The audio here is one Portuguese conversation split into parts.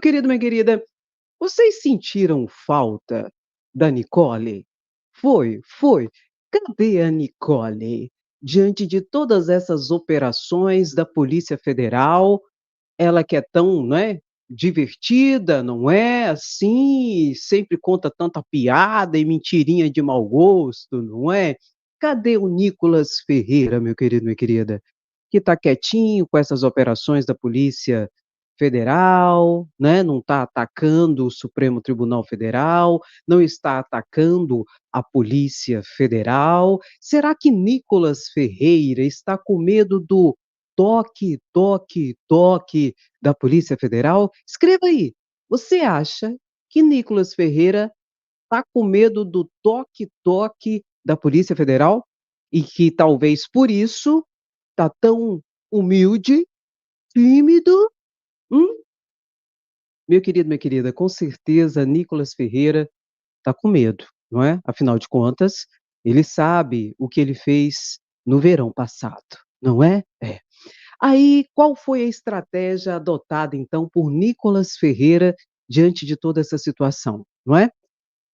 Querido, minha querida, vocês sentiram falta da Nicole? Foi. Cadê a Nicole? Diante de todas essas operações da Polícia Federal, ela que é tão, né, divertida, não é, assim, sempre conta tanta piada e mentirinha de mau gosto, não é? Cadê o Nicolas Ferreira, meu querido, minha querida? Que está quietinho com essas operações da Polícia Federal, né, não está atacando o Supremo Tribunal Federal, não está atacando a Polícia Federal. Será que Nicolas Ferreira está com medo do toque, toque, toque da Polícia Federal? Escreva aí, você acha que Nicolas Ferreira está com medo do toque, toque da Polícia Federal? E que talvez por isso está tão humilde, tímido? Hum? Meu querido, minha querida, com certeza Nicolas Ferreira está com medo, não é? Afinal de contas, ele sabe o que ele fez no verão passado, não é? É. Aí, qual foi a estratégia adotada, então, por Nicolas Ferreira diante de toda essa situação, não é?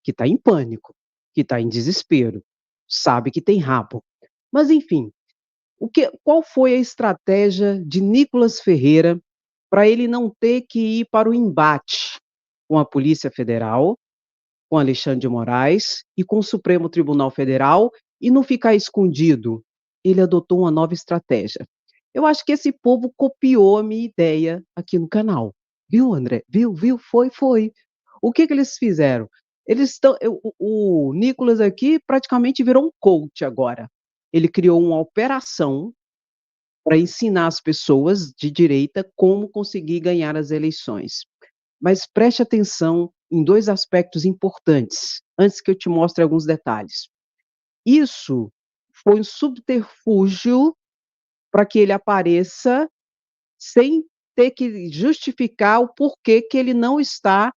Que está em pânico, que está em desespero, sabe que tem rabo. Mas, enfim, qual foi a estratégia de Nicolas Ferreira para ele não ter que ir para o embate com a Polícia Federal, com Alexandre de Moraes e com o Supremo Tribunal Federal e não ficar escondido? Ele adotou uma nova estratégia. Eu acho que esse povo copiou a minha ideia aqui no canal. Viu, André? Viu? Foi. O que eles fizeram? Eles estão, o Nicolas aqui praticamente virou um coach agora. Ele criou uma operação para ensinar as pessoas de direita como conseguir ganhar as eleições. Mas preste atenção em 2 aspectos importantes, antes que eu te mostre alguns detalhes. Isso foi um subterfúgio para que ele apareça sem ter que justificar o porquê que ele não está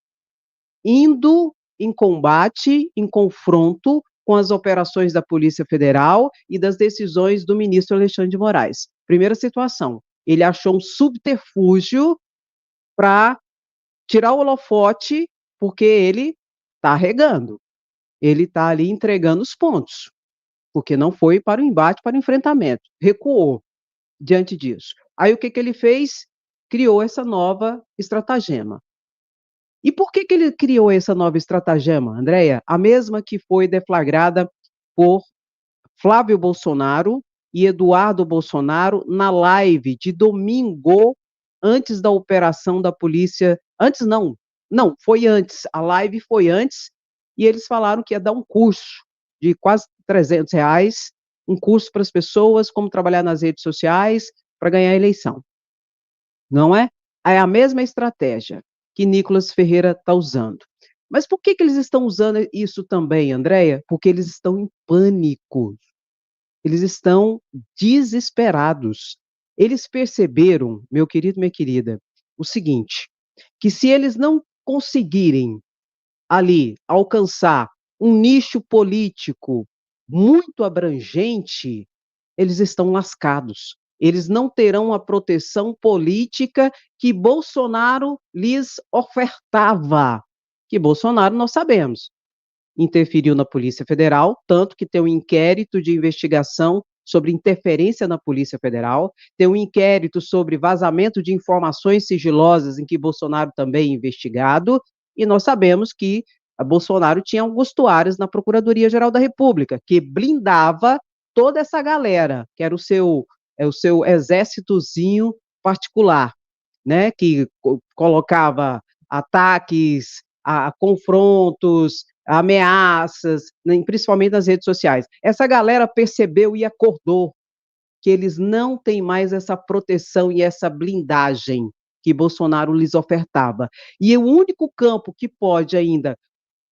indo em combate, em confronto com as operações da Polícia Federal e das decisões do ministro Alexandre de Moraes. Primeira situação, ele achou um subterfúgio para tirar o holofote, porque ele está regando, ele está ali entregando os pontos, porque não foi para o embate, para o enfrentamento, recuou diante disso. Aí o que ele fez? Criou essa nova estratagema. E por que ele criou essa nova estratagema, Andréia? A mesma que foi deflagrada por Flávio Bolsonaro e Eduardo Bolsonaro na live de domingo, antes da operação da polícia. Antes não, foi antes. A live foi antes e eles falaram que ia dar um curso de quase R$ 300, um curso para as pessoas, como trabalhar nas redes sociais para ganhar a eleição. Não é? É a mesma estratégia que Nicolas Ferreira está usando. Mas por que eles estão usando isso também, Andréia? Porque eles estão em pânico. Eles estão desesperados. Eles perceberam, meu querido, minha querida, o seguinte, que se eles não conseguirem ali alcançar um nicho político muito abrangente, eles estão lascados. Eles não terão a proteção política que Bolsonaro lhes ofertava. Que Bolsonaro, nós sabemos, interferiu na Polícia Federal, tanto que tem um inquérito de investigação sobre interferência na Polícia Federal, tem um inquérito sobre vazamento de informações sigilosas em que Bolsonaro também é investigado, e nós sabemos que a Bolsonaro tinha augustuários na Procuradoria-Geral da República, que blindava toda essa galera, que era o seu exércitozinho particular, né, que colocava ataques, a confrontos, ameaças, né, principalmente nas redes sociais. Essa galera percebeu e acordou que eles não têm mais essa proteção e essa blindagem que Bolsonaro lhes ofertava. E o único campo que pode ainda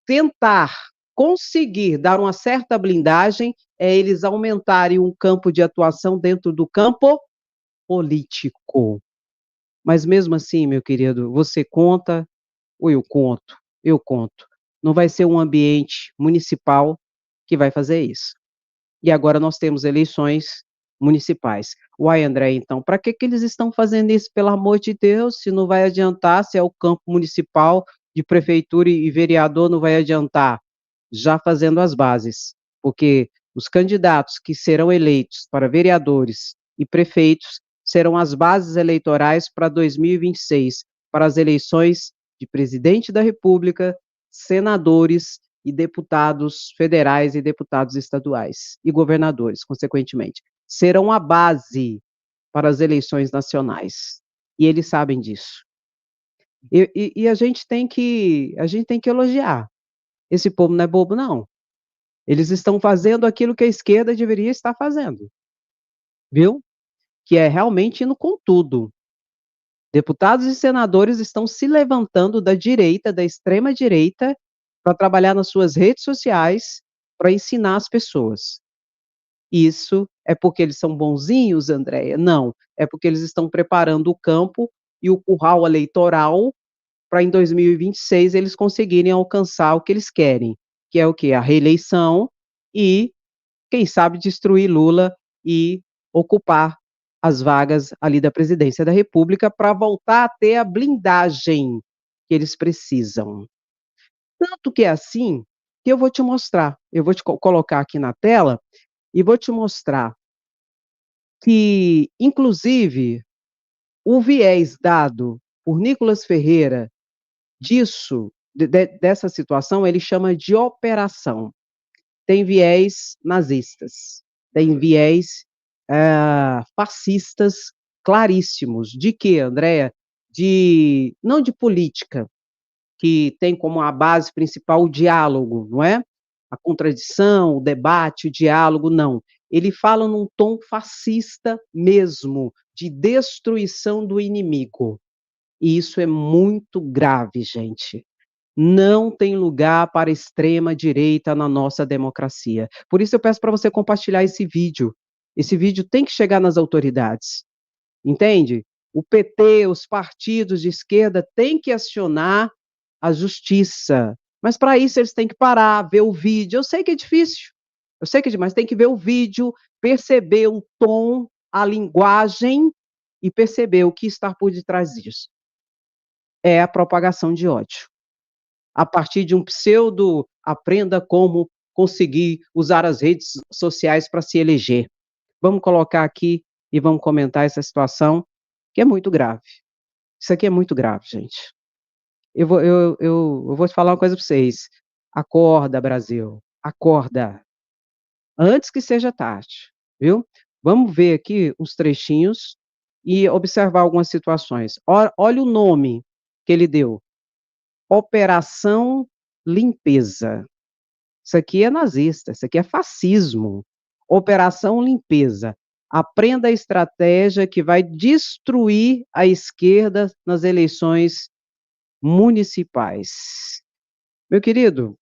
tentar conseguir dar uma certa blindagem é eles aumentarem um campo de atuação dentro do campo político. Mas mesmo assim, meu querido, você conta ou eu conto? Eu conto. Não vai ser um ambiente municipal que vai fazer isso. E agora nós temos eleições municipais. Uai, André, então, para que que eles estão fazendo isso, pelo amor de Deus, se não vai adiantar, se é o campo municipal de prefeitura e vereador, não vai adiantar? Já fazendo as bases, porque os candidatos que serão eleitos para vereadores e prefeitos serão as bases eleitorais para 2026, para as eleições de presidente da República, senadores e deputados federais e deputados estaduais e governadores, consequentemente. Serão a base para as eleições nacionais. E eles sabem disso. E a gente tem que elogiar. Esse povo não é bobo, não. Eles estão fazendo aquilo que a esquerda deveria estar fazendo, viu? Que é realmente indo com tudo. Deputados e senadores estão se levantando da direita, da extrema direita, para trabalhar nas suas redes sociais, para ensinar as pessoas. Isso é porque eles são bonzinhos, Andréia? Não, é porque eles estão preparando o campo e o curral eleitoral para em 2026 eles conseguirem alcançar o que eles querem, que é o quê? A reeleição e, quem sabe, destruir Lula e ocupar as vagas ali da presidência da república para voltar a ter a blindagem que eles precisam. Tanto que é assim, que eu vou te mostrar, eu vou te colocar aqui na tela e vou te mostrar que, inclusive, o viés dado por Nicolas Ferreira disso, dessa situação, ele chama de operação. Tem viés nazistas, tem viés fascistas claríssimos. De quê, Andréa? Não de política, que tem como a base principal o diálogo, não é? A contradição, o debate, o diálogo, não. Ele fala num tom fascista mesmo, de destruição do inimigo. E isso é muito grave, gente. Não tem lugar para extrema direita na nossa democracia. Por isso eu peço para você compartilhar esse vídeo. Esse vídeo tem que chegar nas autoridades, entende? O PT, os partidos de esquerda têm que acionar a justiça. Mas para isso eles têm que parar, ver o vídeo. Eu sei que é difícil, eu sei que é demais, tem que ver o vídeo, perceber o tom, a linguagem e perceber o que está por detrás disso. É a propagação de ódio. A partir de um pseudo aprenda como conseguir usar as redes sociais para se eleger. Vamos colocar aqui e vamos comentar essa situação, que é muito grave. Isso aqui é muito grave, gente. Eu vou te falar uma coisa para vocês. Acorda, Brasil, acorda, antes que seja tarde, viu? Vamos ver aqui uns trechinhos e observar algumas situações. Olha o nome que ele deu: Operação Limpeza. Isso aqui é nazista, isso aqui é fascismo. Operação Limpeza. Aprenda a estratégia que vai destruir a esquerda nas eleições municipais. Meu querido,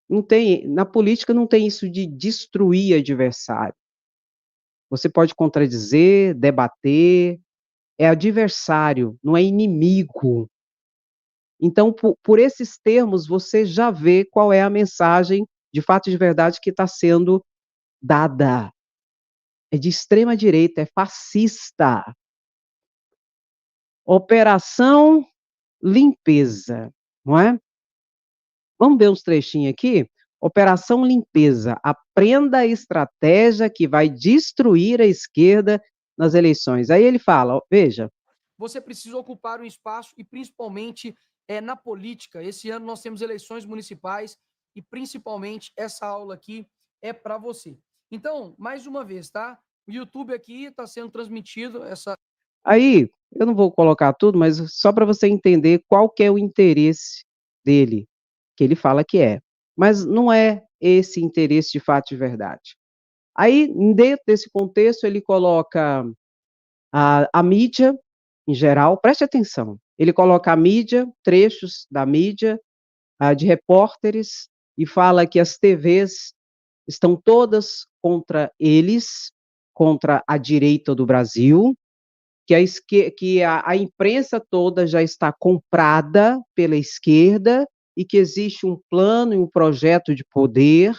não tem, na política não tem isso de destruir adversário. Você pode contradizer, debater, é adversário, não é inimigo. Então, por esses termos, você já vê qual é a mensagem de fato e de verdade que está sendo dada. É de extrema direita, é fascista. Operação Limpeza, não é? Vamos ver uns trechinhos aqui? Operação Limpeza. Aprenda a estratégia que vai destruir a esquerda nas eleições. Aí ele fala, ó, veja. Você precisa ocupar um espaço e principalmente na política. Esse ano nós temos eleições municipais e principalmente essa aula aqui é para você. Então, mais uma vez, tá? O YouTube aqui está sendo transmitido essa. Aí, eu não vou colocar tudo, mas só para você entender qual que é o interesse dele, que ele fala que é. Mas não é esse interesse de fato e verdade. Aí, dentro desse contexto, ele coloca a mídia em geral, preste atenção, ele coloca a mídia, trechos da mídia, de repórteres, e fala que as TVs estão todas contra eles, contra a direita do Brasil, que a imprensa toda já está comprada pela esquerda e que existe um plano e um projeto de poder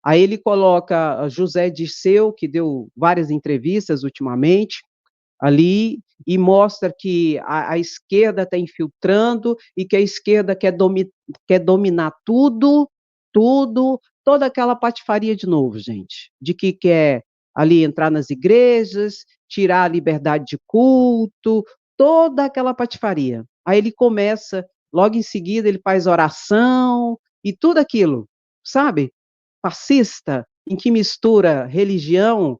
Aí ele coloca José Dirceu, que deu várias entrevistas ultimamente, ali, e mostra que a esquerda está infiltrando e que a esquerda quer dominar tudo, tudo, toda aquela patifaria de novo, gente, de que quer ali entrar nas igrejas, tirar a liberdade de culto, toda aquela patifaria. Aí ele começa, logo em seguida, ele faz oração e tudo aquilo, sabe? Fascista, em que mistura religião,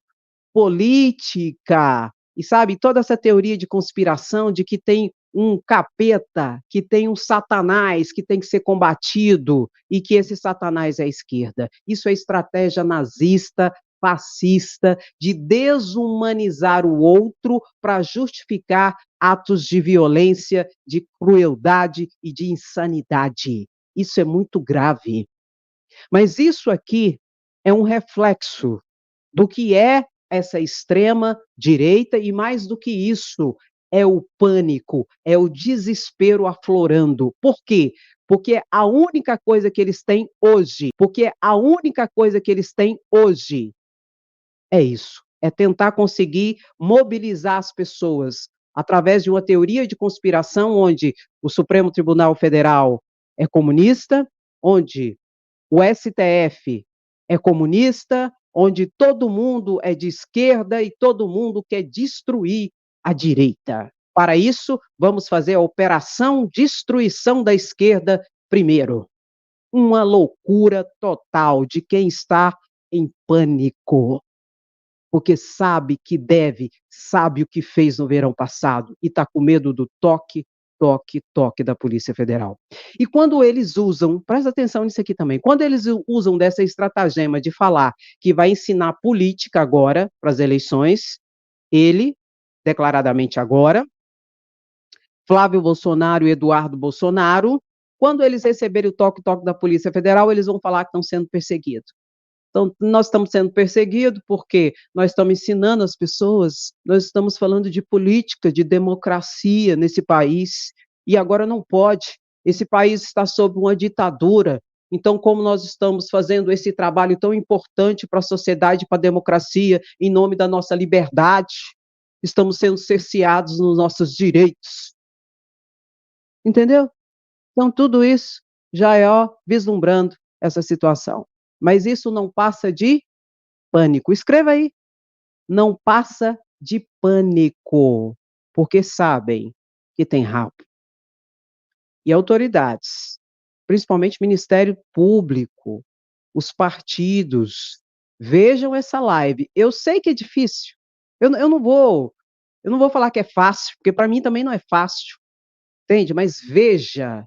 política, e sabe, toda essa teoria de conspiração de que tem um capeta, que tem um satanás que tem que ser combatido e que esse satanás é a esquerda. Isso é estratégia nazista, fascista, de desumanizar o outro para justificar atos de violência, de crueldade e de insanidade. Isso é muito grave. Mas isso aqui é um reflexo do que é essa extrema direita e mais do que isso, é o pânico, é o desespero aflorando. Por quê? Porque a única coisa que eles têm hoje, porque a única coisa que eles têm hoje é isso, é tentar conseguir mobilizar as pessoas através de uma teoria de conspiração onde o Supremo Tribunal Federal é comunista, onde o STF é comunista, onde todo mundo é de esquerda e todo mundo quer destruir a direita. Para isso, vamos fazer a operação destruição da esquerda primeiro. Uma loucura total de quem está em pânico, porque sabe que deve, sabe o que fez no verão passado e está com medo do toque, toque, toque da Polícia Federal. E quando eles usam, presta atenção nisso aqui também, quando eles usam dessa estratagema de falar que vai ensinar política agora para as eleições, ele, declaradamente agora, Flávio Bolsonaro e Eduardo Bolsonaro, quando eles receberem o toque-toque da Polícia Federal, eles vão falar que estão sendo perseguidos. Então, nós estamos sendo perseguidos porque nós estamos ensinando as pessoas, nós estamos falando de política, de democracia nesse país, e agora não pode. Esse país está sob uma ditadura. Então, como nós estamos fazendo esse trabalho tão importante para a sociedade, para a democracia, em nome da nossa liberdade, estamos sendo cerceados nos nossos direitos. Entendeu? Então, tudo isso já é, ó, vislumbrando essa situação. Mas isso não passa de pânico. Escreva aí. Não passa de pânico, porque sabem que tem rabo. E autoridades, principalmente Ministério Público, os partidos, vejam essa live. Eu sei que é difícil. Eu não vou falar que é fácil, porque para mim também não é fácil, entende? Mas veja,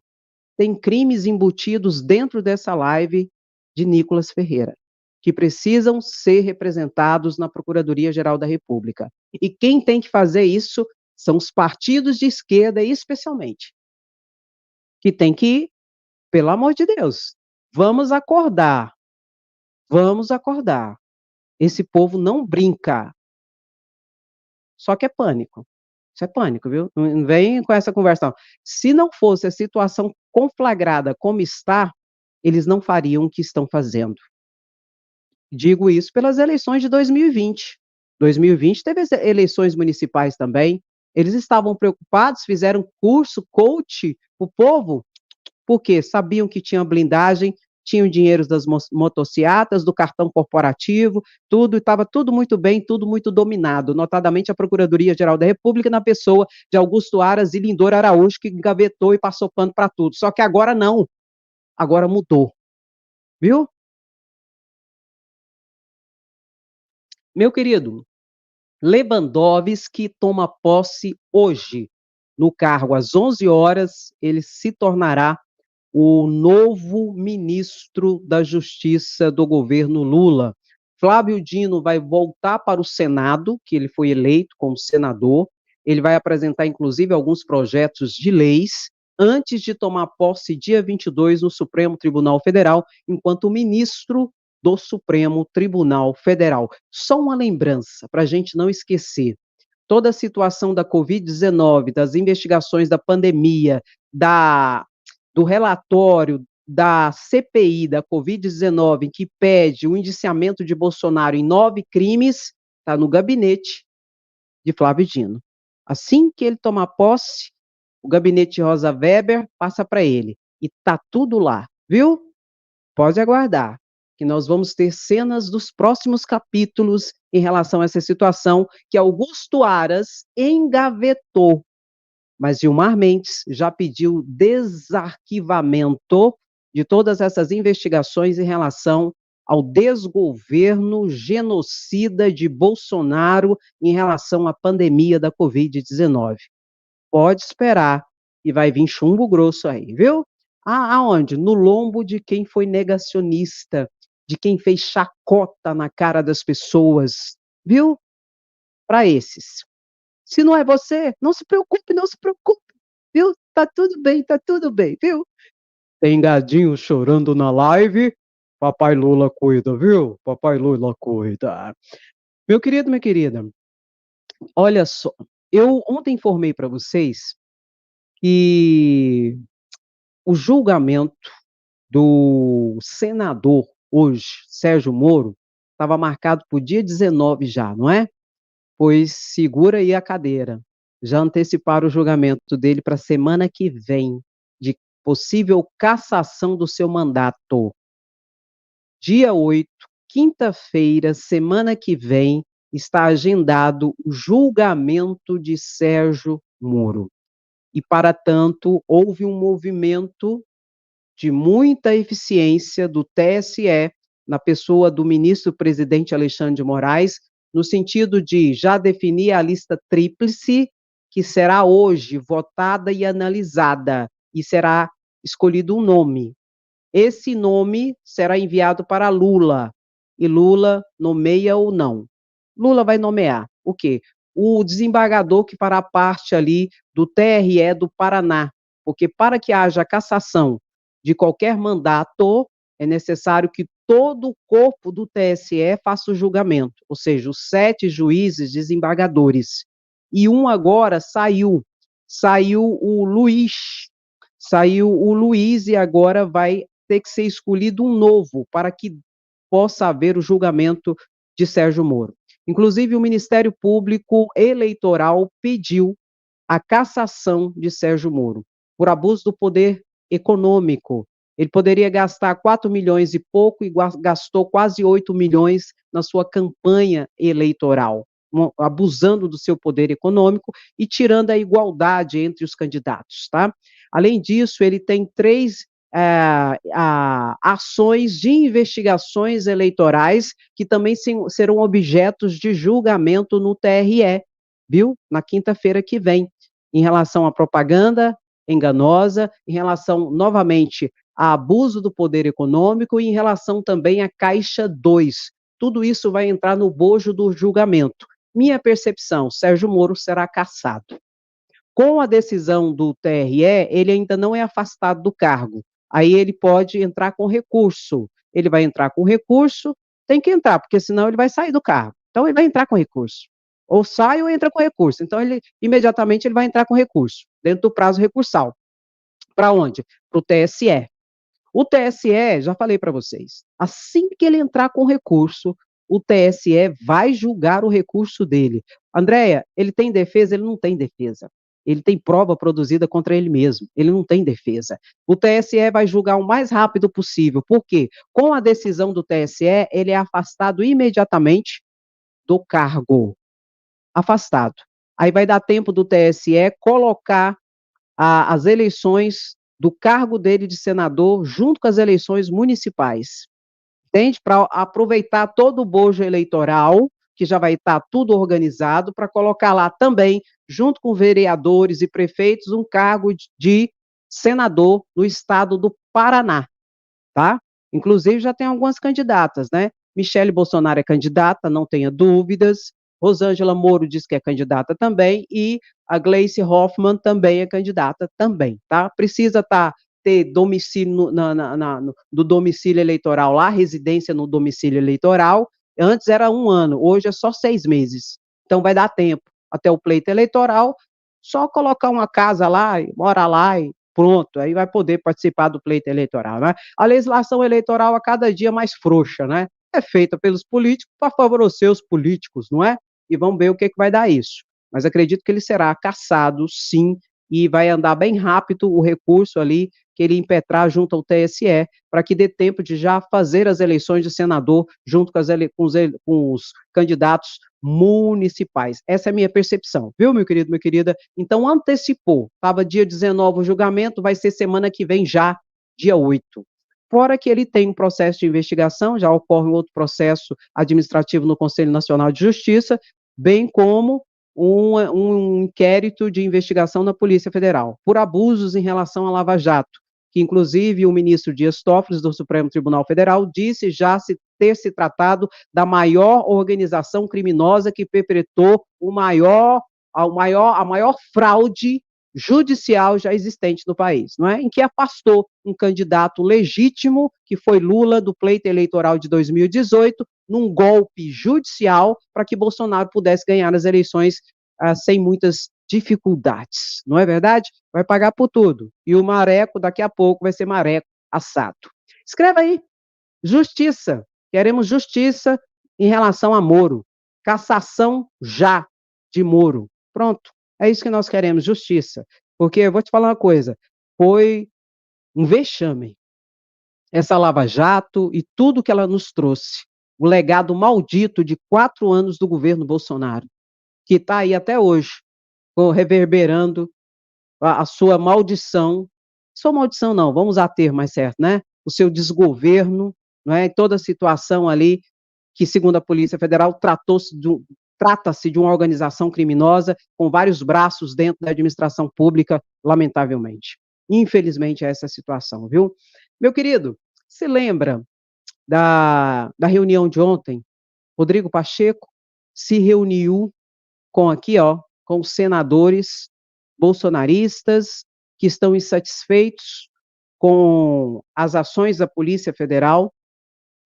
tem crimes embutidos dentro dessa live de Nicolas Ferreira, que precisam ser representados na Procuradoria-Geral da República. E quem tem que fazer isso são os partidos de esquerda, especialmente, que tem que, pelo amor de Deus, vamos acordar, vamos acordar. Esse povo não brinca, só que é pânico. Isso é pânico, viu? Não vem com essa conversa, não. Se não fosse a situação conflagrada como está, eles não fariam o que estão fazendo. Digo isso pelas eleições de 2020. 2020 teve as eleições municipais também. Eles estavam preocupados, fizeram curso, coach, o povo, porque sabiam que tinha blindagem, tinham dinheiro das motocicletas, do cartão corporativo, tudo, estava tudo muito bem, tudo muito dominado, notadamente a Procuradoria-Geral da República, na pessoa de Augusto Aras e Lindor Araújo, que engavetou e passou pano para tudo. Só que agora não, agora mudou, viu? Meu querido, Lewandowski toma posse hoje no cargo às 11 horas, ele se tornará o novo ministro da Justiça do governo Lula. Flávio Dino vai voltar para o Senado, que ele foi eleito como senador, ele vai apresentar inclusive alguns projetos de leis antes de tomar posse dia 22 no Supremo Tribunal Federal, enquanto ministro do Supremo Tribunal Federal. Só uma lembrança para a gente não esquecer. Toda a situação da Covid-19, das investigações da pandemia, do relatório da CPI da Covid-19, que pede o indiciamento de Bolsonaro em 9 crimes, está no gabinete de Flávio Dino. Assim que ele tomar posse, o gabinete de Rosa Weber passa para ele. E tá tudo lá, viu? Pode aguardar, que nós vamos ter cenas dos próximos capítulos em relação a essa situação que Augusto Aras engavetou. Mas Gilmar Mendes já pediu desarquivamento de todas essas investigações em relação ao desgoverno genocida de Bolsonaro em relação à pandemia da Covid-19. Pode esperar, e vai vir chumbo grosso aí, viu? Aonde? No lombo de quem foi negacionista, de quem fez chacota na cara das pessoas, viu? Para esses. Se não é você, não se preocupe, não se preocupe, viu? Tá tudo bem, viu? Tem gadinho chorando na live, papai Lula cuida, viu? Papai Lula cuida. Meu querido, minha querida, olha só, eu ontem informei para vocês que o julgamento do senador hoje, Sérgio Moro, estava marcado para o dia 19 já, não é? Pois segura aí a cadeira. Já anteciparam o julgamento dele para a semana que vem, de possível cassação do seu mandato. Dia 8, quinta-feira, semana que vem, está agendado o julgamento de Sérgio Moro. E, para tanto, houve um movimento de muita eficiência do TSE, na pessoa do ministro-presidente Alexandre de Moraes, no sentido de já definir a lista tríplice, que será hoje votada e analisada, e será escolhido um nome. Esse nome será enviado para Lula, e Lula nomeia ou não. Lula vai nomear o quê? O desembargador que fará parte ali do TRE do Paraná, porque para que haja cassação de qualquer mandato, é necessário que todo o corpo do TSE faça o julgamento, ou seja, os 7 juízes desembargadores. E um agora saiu o Luiz e agora vai ter que ser escolhido um novo para que possa haver o julgamento de Sérgio Moro. Inclusive, o Ministério Público Eleitoral pediu a cassação de Sérgio Moro por abuso do poder econômico. Ele poderia gastar 4 milhões e pouco e gastou quase 8 milhões na sua campanha eleitoral, abusando do seu poder econômico e tirando a igualdade entre os candidatos, tá? Além disso, ele tem 3 ações de investigações eleitorais que também serão objetos de julgamento no TRE, viu? Na quinta-feira que vem, em relação à propaganda enganosa, em relação, novamente, a abuso do poder econômico e em relação também à Caixa 2. Tudo isso vai entrar no bojo do julgamento. Minha percepção, Sérgio Moro será cassado. Com a decisão do TRE, ele ainda não é afastado do cargo. Aí ele pode entrar com recurso. Ele vai entrar com recurso, tem que entrar, porque senão ele vai sair do cargo. Então ele vai entrar com recurso. Ou sai ou entra com recurso. Então ele imediatamente ele vai entrar com recurso, dentro do prazo recursal. Para onde? Para o TSE. O TSE, já falei para vocês, assim que ele entrar com recurso, o TSE vai julgar o recurso dele. Andréia, ele tem defesa? Ele não tem defesa. Ele tem prova produzida contra ele mesmo. Ele não tem defesa. O TSE vai julgar o mais rápido possível. Por quê? Com a decisão do TSE, ele é afastado imediatamente do cargo. Afastado. Aí vai dar tempo do TSE colocar as eleições do cargo dele de senador junto com as eleições municipais. Entende? Para aproveitar todo o bojo eleitoral, que já vai estar tudo organizado, para colocar lá também, junto com vereadores e prefeitos, um cargo de senador no estado do Paraná, tá? Inclusive já tem algumas candidatas, né? Michele Bolsonaro é candidata, não tenha dúvidas. Rosângela Moro diz que é candidata também e a Gleice Hoffmann também é candidata também, tá? Precisa ter domicílio do domicílio eleitoral lá, residência no domicílio eleitoral. Antes era 1 ano, hoje é só 6 meses. Então vai dar tempo até o pleito eleitoral, só colocar uma casa lá, morar lá e pronto, aí vai poder participar do pleito eleitoral, né? A legislação eleitoral a cada dia mais frouxa, né? É feita pelos políticos para favorecer os políticos, não é? E vamos ver o que vai dar isso. Mas acredito que ele será cassado, sim, e vai andar bem rápido o recurso ali que ele impetrar junto ao TSE, para que dê tempo de já fazer as eleições de senador junto com os candidatos municipais. Essa é a minha percepção, viu, meu querido, minha querida? Então, antecipou. Estava dia 19 o julgamento, vai ser semana que vem já, dia 8. Fora que ele tem um processo de investigação, já ocorre um outro processo administrativo no Conselho Nacional de Justiça, bem como um inquérito de investigação na Polícia Federal, por abusos em relação à Lava Jato, que inclusive o ministro Dias Toffoli, do Supremo Tribunal Federal, disse já ter se tratado da maior organização criminosa que perpetrou a maior fraude judicial já existente no país, não é? Em que afastou um candidato legítimo, que foi Lula, do pleito eleitoral de 2018, num golpe judicial para que Bolsonaro pudesse ganhar as eleições sem muitas dificuldades, não é verdade? Vai pagar por tudo. E o mareco, daqui a pouco, vai ser mareco assado. Escreva aí, justiça. Queremos justiça em relação a Moro. Cassação já de Moro. Pronto. É isso que nós queremos, justiça. Porque eu vou te falar uma coisa, foi um vexame essa Lava Jato e tudo que ela nos trouxe. O legado maldito de 4 anos do governo Bolsonaro, que está aí até hoje, reverberando a sua maldição. Sua maldição não, vamos usar termo mais certo, né? O seu desgoverno, não é? Toda a situação ali que, segundo a Polícia Federal, trata-se de uma organização criminosa com vários braços dentro da administração pública, lamentavelmente. Infelizmente, é essa a situação, viu? Meu querido, se lembra da reunião de ontem? Rodrigo Pacheco se reuniu com aqui, ó, com os senadores bolsonaristas que estão insatisfeitos com as ações da Polícia Federal,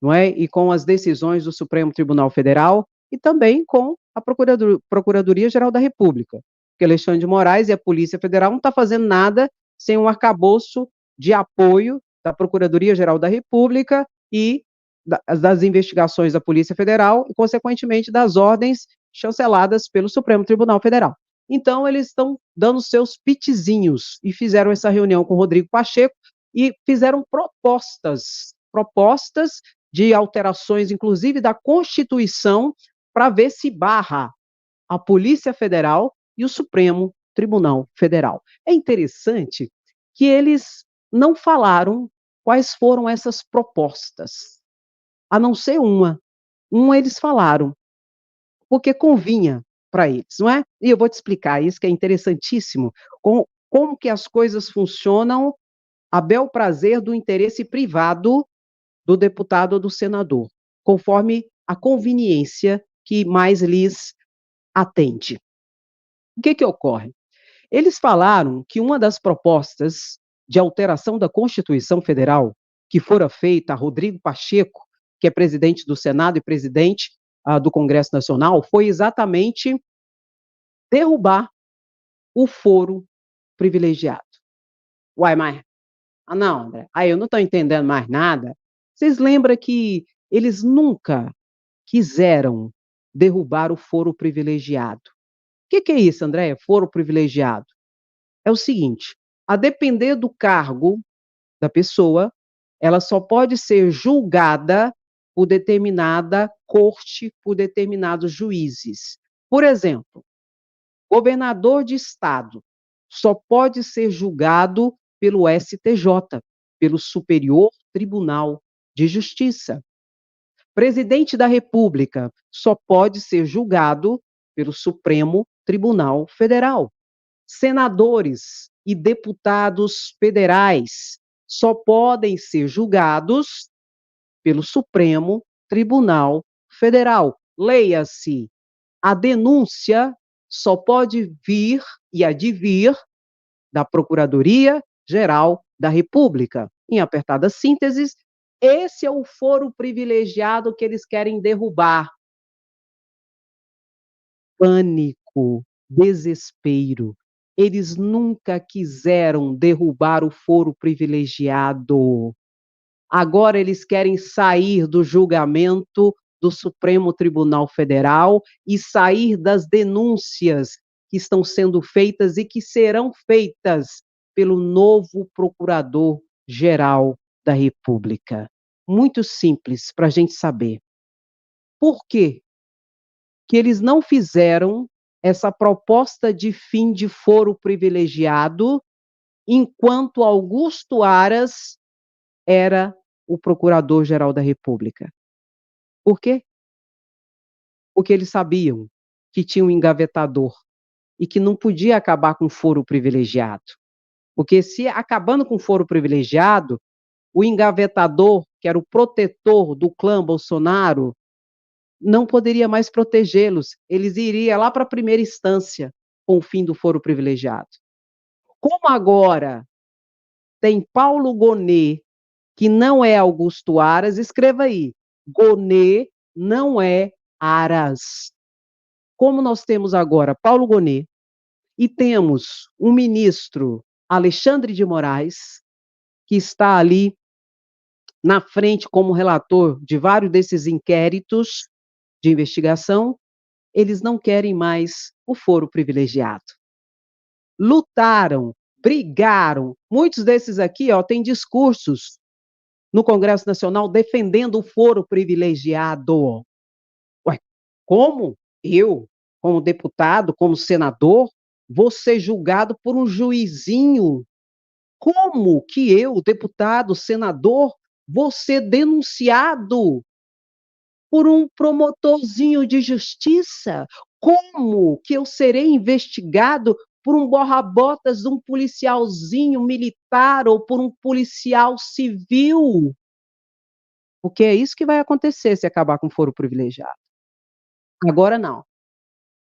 não é? E com as decisões do Supremo Tribunal Federal e também com a Procuradoria-Geral da República. Porque Alexandre de Moraes e a Polícia Federal não estão fazendo nada sem um arcabouço de apoio da Procuradoria-Geral da República e das investigações da Polícia Federal e, consequentemente, das ordens chanceladas pelo Supremo Tribunal Federal. Então, eles estão dando seus pitizinhos e fizeram essa reunião com o Rodrigo Pacheco e fizeram propostas de alterações, inclusive da Constituição, para ver se barra a Polícia Federal e o Supremo Tribunal Federal. É interessante que eles não falaram quais foram essas propostas, a não ser uma. Uma eles falaram, porque convinha para eles, não é? E eu vou te explicar isso, que é interessantíssimo, como que as coisas funcionam a bel prazer do interesse privado do deputado ou do senador, conforme a conveniência que mais lhes atende. O que ocorre? Eles falaram que uma das propostas de alteração da Constituição Federal que fora feita a Rodrigo Pacheco, que é presidente do Senado e presidente do Congresso Nacional, foi exatamente derrubar o foro privilegiado. Uai, mas... não, André, aí eu não estou entendendo mais nada. Vocês lembram que eles nunca quiseram derrubar o foro privilegiado. O que é isso, André? Foro privilegiado? É o seguinte, a depender do cargo da pessoa, ela só pode ser julgada por determinada corte, por determinados juízes. Por exemplo, governador de estado só pode ser julgado pelo STJ, pelo Superior Tribunal de Justiça. Presidente da República só pode ser julgado pelo Supremo Tribunal Federal. Senadores e deputados federais só podem ser julgados pelo Supremo Tribunal Federal. Leia-se, a denúncia só pode vir e advir da Procuradoria-Geral da República. Em apertada síntese, esse é o foro privilegiado que eles querem derrubar. Pânico, desespero. Eles nunca quiseram derrubar o foro privilegiado. Agora eles querem sair do julgamento do Supremo Tribunal Federal e sair das denúncias que estão sendo feitas e que serão feitas pelo novo Procurador-Geral da República. Muito simples para a gente saber. Por quê que eles não fizeram essa proposta de fim de foro privilegiado enquanto Augusto Aras era o Procurador-Geral da República? Por quê? Porque eles sabiam que tinha um engavetador e que não podia acabar com o foro privilegiado. Porque se acabando com o foro privilegiado, o engavetador, que era o protetor do clã Bolsonaro, não poderia mais protegê-los. Eles iriam lá para a primeira instância com o fim do foro privilegiado. Como agora tem Paulo Gonet, que não é Augusto Aras, escreva aí, Gonet não é Aras. Como nós temos agora Paulo Gonet e temos um ministro, Alexandre de Moraes, que está ali na frente como relator de vários desses inquéritos de investigação, eles não querem mais o foro privilegiado. Lutaram, brigaram, muitos desses aqui, ó, têm discursos no Congresso Nacional defendendo o foro privilegiado. Ué, como eu, como deputado, como senador, vou ser julgado por um juizinho? Como que eu, deputado, senador, vou ser denunciado por um promotorzinho de justiça? Como que eu serei investigado por um borra-botas de um policialzinho militar ou por um policial civil? Porque é isso que vai acontecer se acabar com o foro privilegiado. Agora não.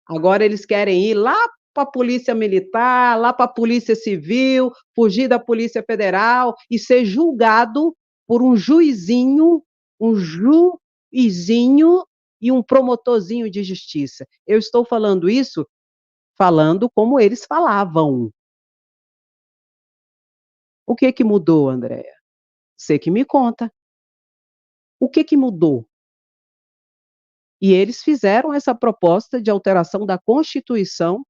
Agora eles querem ir lá para a polícia militar, lá para a polícia civil, fugir da polícia federal e ser julgado por um juizinho e um promotorzinho de justiça. Eu estou falando isso, falando como eles falavam. O que que mudou, Andréia? Você que me conta. O que que mudou? E eles fizeram essa proposta de alteração da Constituição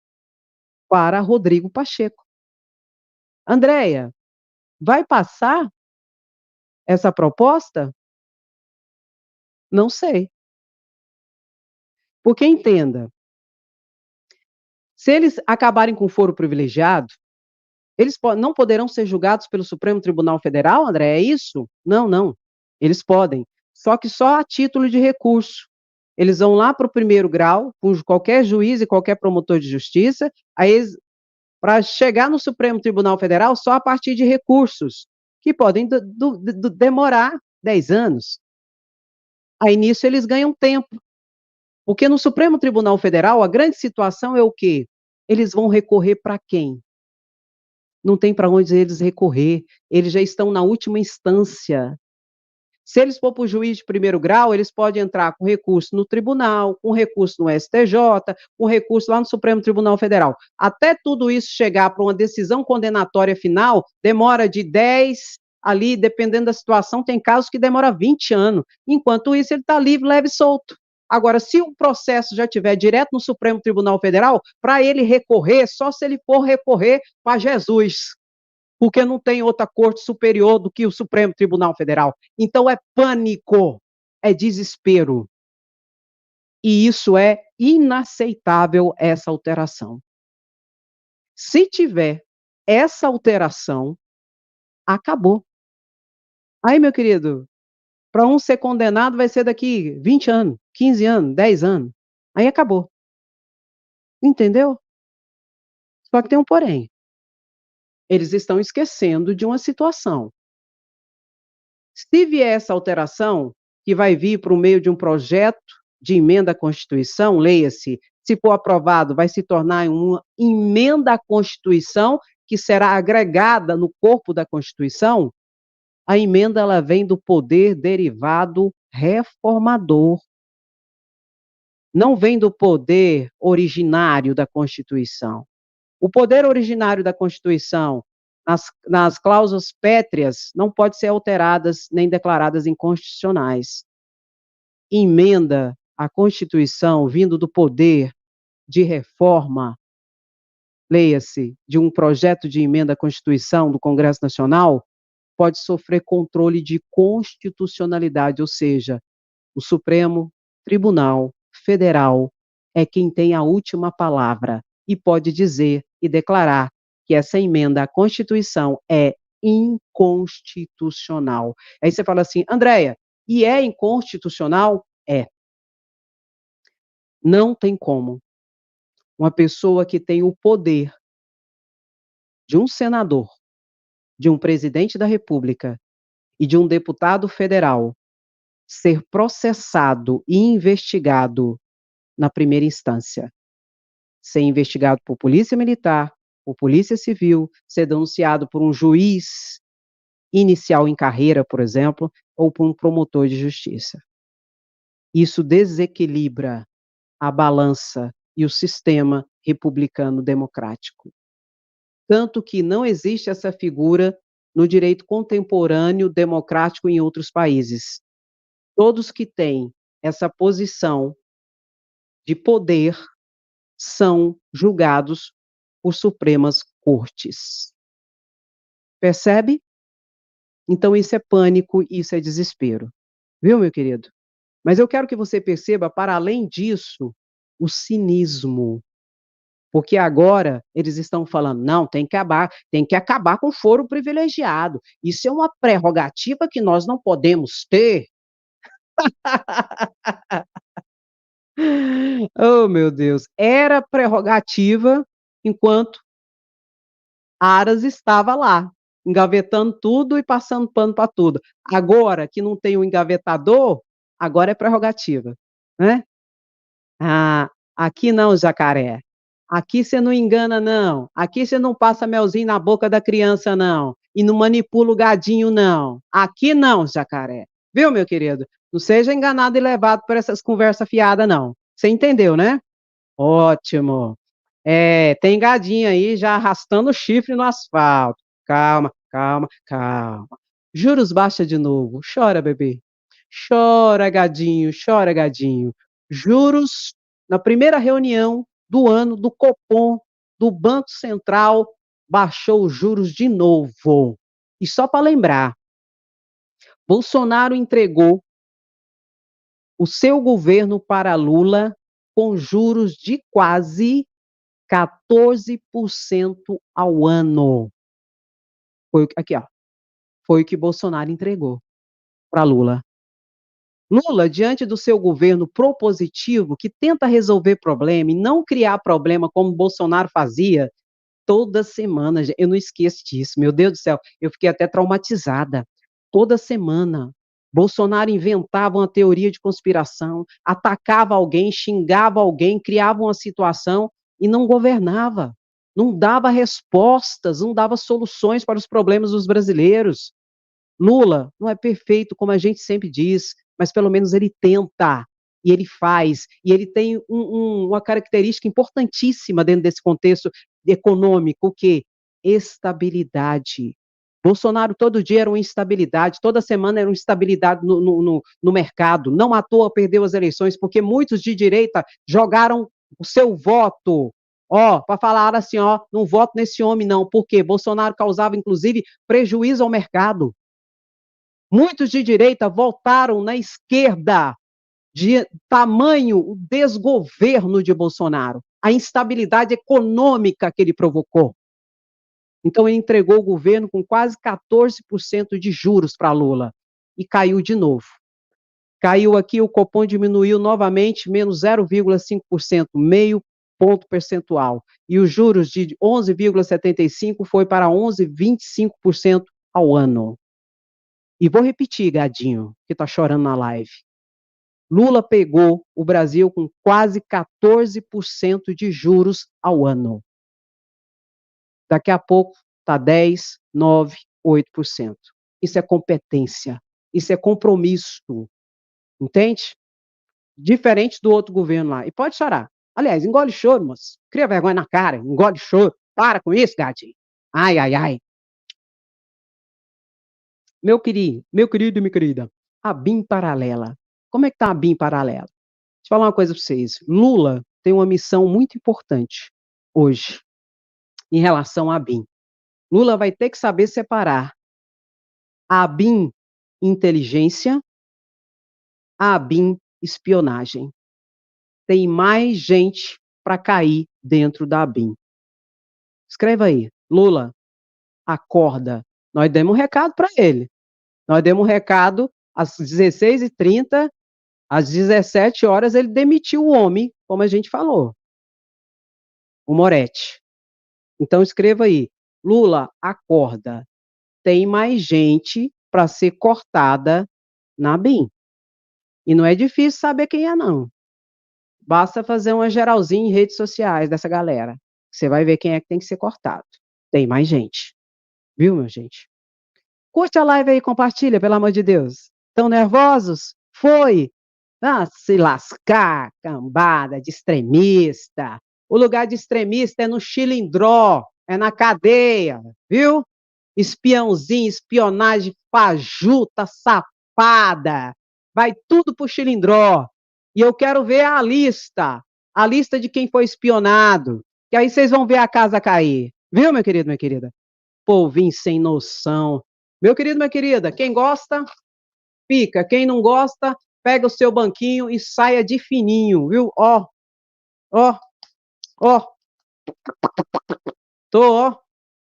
para Rodrigo Pacheco. Andréia, vai passar essa proposta? Não sei. Porque entenda, se eles acabarem com o foro privilegiado, eles não poderão ser julgados pelo Supremo Tribunal Federal, André, é isso? Não, não. Eles podem, só que só a título de recurso. Eles vão lá para o primeiro grau, com qualquer juiz e qualquer promotor de justiça, aí para chegar no Supremo Tribunal Federal só a partir de recursos, que podem demorar 10 anos. Aí nisso eles ganham tempo. Porque no Supremo Tribunal Federal, a grande situação é o quê? Eles vão recorrer para quem? Não tem para onde eles recorrer, eles já estão na última instância. Se eles for para o juiz de primeiro grau, eles podem entrar com recurso no tribunal, com recurso no STJ, com recurso lá no Supremo Tribunal Federal. Até tudo isso chegar para uma decisão condenatória final, demora de 10 ali, dependendo da situação, tem casos que demora 20 anos. Enquanto isso, ele está livre, leve e solto. Agora, se o processo já estiver direto no Supremo Tribunal Federal, para ele recorrer, só se ele for recorrer para Jesus, porque não tem outra corte superior do que o Supremo Tribunal Federal. Então é pânico, é desespero. E isso é inaceitável, essa alteração. Se tiver essa alteração, acabou. Aí, meu querido, para um ser condenado vai ser daqui 20 anos, 15 anos, 10 anos. Aí acabou. Entendeu? Só que tem um porém. Eles estão esquecendo de uma situação. Se vier essa alteração, que vai vir por meio de um projeto de emenda à Constituição, leia-se, se for aprovado, vai se tornar uma emenda à Constituição, que será agregada no corpo da Constituição, a emenda ela vem do poder derivado reformador. Não vem do poder originário da Constituição. O poder originário da Constituição, nas cláusulas pétreas, não pode ser alteradas nem declaradas inconstitucionais. Emenda à Constituição vindo do poder de reforma, leia-se, de um projeto de emenda à Constituição do Congresso Nacional, pode sofrer controle de constitucionalidade, ou seja, o Supremo Tribunal Federal é quem tem a última palavra e pode dizer e declarar que essa emenda à Constituição é inconstitucional. Aí você fala assim, Andréia, e é inconstitucional? É. Não tem como uma pessoa que tem o poder de um senador, de um presidente da República e de um deputado federal ser processado e investigado na primeira instância, ser investigado por polícia militar, por polícia civil, ser denunciado por um juiz inicial em carreira, por exemplo, ou por um promotor de justiça. Isso desequilibra a balança e o sistema republicano democrático. Tanto que não existe essa figura no direito contemporâneo democrático em outros países. Todos que têm essa posição de poder são julgados por Supremas Cortes. Percebe? Então isso é pânico, isso é desespero. Viu, meu querido? Mas eu quero que você perceba, para além disso, o cinismo. Porque agora eles estão falando, não, tem que acabar com o foro privilegiado. Isso é uma prerrogativa que nós não podemos ter. Oh, meu Deus. Era prerrogativa enquanto Aras estava lá, engavetando tudo e passando pano para tudo. Agora que não tem o engavetador, agora é prerrogativa, né? Ah, aqui não, jacaré. Aqui você não engana, não. Aqui você não passa melzinho na boca da criança, não. E não manipula o gadinho, não. Aqui não, jacaré. Viu, meu querido? Não seja enganado e levado por essas conversas fiadas, não. Você entendeu, né? Ótimo. É, tem gadinho aí já arrastando o chifre no asfalto. Calma, calma, calma. Juros baixa de novo. Chora, bebê. Chora, gadinho, chora, gadinho. Juros, na primeira reunião do ano do Copom, do Banco Central, baixou os juros de novo. E só para lembrar, Bolsonaro entregou o seu governo para Lula com juros de quase 14% ao ano. Aqui, ó, foi o que Bolsonaro entregou para Lula. Lula, diante do seu governo propositivo, que tenta resolver problema e não criar problema como Bolsonaro fazia, toda semana, eu não esqueço disso, meu Deus do céu, eu fiquei até traumatizada. Toda semana, Bolsonaro inventava uma teoria de conspiração, atacava alguém, xingava alguém, criava uma situação e não governava, não dava respostas, não dava soluções para os problemas dos brasileiros. Lula não é perfeito, como a gente sempre diz, mas pelo menos ele tenta, e ele faz, e ele tem uma característica importantíssima dentro desse contexto econômico, o quê? Estabilidade. Bolsonaro todo dia era uma instabilidade, toda semana era uma instabilidade no mercado, não à toa perdeu as eleições, porque muitos de direita jogaram o seu voto, ó, para falar assim, ó, não voto nesse homem não, porque Bolsonaro causava, inclusive, prejuízo ao mercado. Muitos de direita voltaram na esquerda, de tamanho o desgoverno de Bolsonaro, a instabilidade econômica que ele provocou. Então, ele entregou o governo com quase 14% de juros para Lula e caiu de novo. Caiu aqui, o Copom diminuiu novamente, menos 0,5%, meio ponto percentual. E os juros de 11,75% foi para 11,25% ao ano. E vou repetir, gadinho, que tá chorando na live. Lula pegou o Brasil com quase 14% de juros ao ano. Daqui a pouco tá 10, 9, 8%. Isso é competência, isso é compromisso, entende? Diferente do outro governo lá. E pode chorar. Aliás, engole choro, moço. Cria vergonha na cara, engole choro. para com isso, gatinho. Ai, ai, ai. Meu querido e minha querida, a BIM paralela. Como é que tá a BIM paralela? Deixa eu falar uma coisa para vocês. Lula tem uma missão muito importante hoje em relação à BIM. Lula vai ter que saber separar a BIM inteligência, a BIM espionagem. Tem mais gente para cair dentro da BIM. Escreva aí, Lula, acorda. Nós demos um recado para ele. Nós demos um recado às 16h30, às 17 horas ele demitiu o homem, como a gente falou, o Moretti. Então escreva aí, Lula, acorda. Tem mais gente para ser cortada na BIM. E não é difícil saber quem é, não. Basta fazer uma geralzinha em redes sociais dessa galera. Você vai ver quem é que tem que ser cortado. Tem mais gente. Viu, meu gente? Curte a live aí, compartilha, pelo amor de Deus. Estão nervosos? Foi! Ah, se lascar, cambada de extremista. O lugar de extremista é no chilindró, é na cadeia, viu? Espiãozinho, espionagem fajuta, safada. Vai tudo pro chilindró. E eu quero ver a lista de quem foi espionado. Que aí vocês vão ver a casa cair. Viu, meu querido, minha querida? Povinho sem noção. Meu querido, minha querida, quem gosta, fica. Quem não gosta, pega o seu banquinho e saia de fininho, viu? Ó, ó, ó. Tô, ó.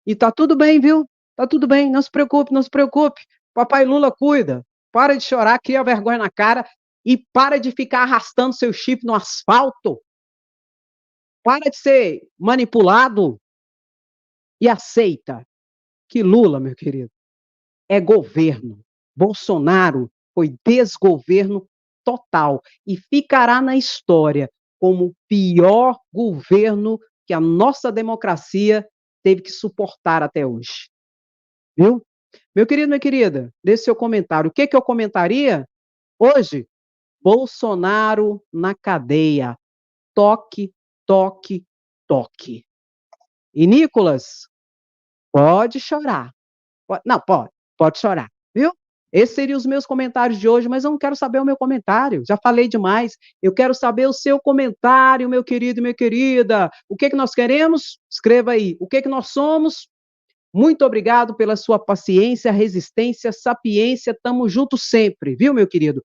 E tá tudo bem, viu? Tá tudo bem, não se preocupe, não se preocupe. Papai Lula cuida. Para de chorar, cria vergonha na cara e para de ficar arrastando seu chip no asfalto. Para de ser manipulado e aceita que Lula, meu querido, é governo. Bolsonaro foi desgoverno total e ficará na história como o pior governo que a nossa democracia teve que suportar até hoje. Viu? Meu querido, minha querida, dê seu comentário. O que que eu comentaria hoje? Bolsonaro na cadeia. Toque, toque, toque. E Nicolas, pode chorar. Não, pode chorar, viu? Esses seriam os meus comentários de hoje, mas eu não quero saber o meu comentário, já falei demais. Eu quero saber o seu comentário, meu querido e minha querida. O que que nós queremos? Escreva aí. O que que nós somos? Muito obrigado pela sua paciência, resistência, sapiência. Tamo junto sempre, viu, meu querido?